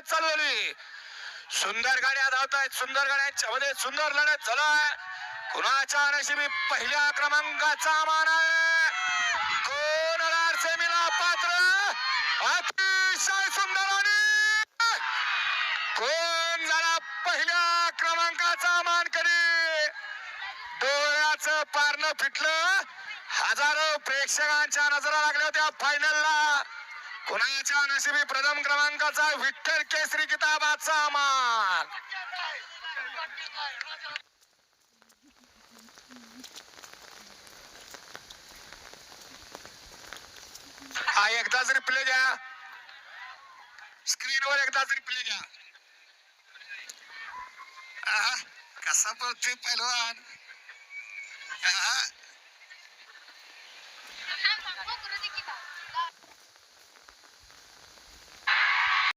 लढत चालू झाली. सुंदर गाड्या धावतायत. सुंदर गाड्यांच्या मध्ये सुंदर लढत झालाय. कुणाच्या नशिबी पहिल्या क्रमांकाचा मान आहे. कोण होणार सेमीला पात्र. अतिशय सुंदर आणि कोण झाला पहिल्या क्रमांकाचा मानकरी. डोळ्याचं पारणं फिटलं. हजारो प्रेक्षकांच्या नजरा लागल्या होत्या फायनलला. कुणाच्या नशिबी प्रथम क्रमांकाचा विठ्ठल केसरी किताबाचा मान. हा एकदाच रिप्ले घ्या. स्क्रीनवर एकदाच रिप्ले घ्या. कसा पळतोय पहिलवान.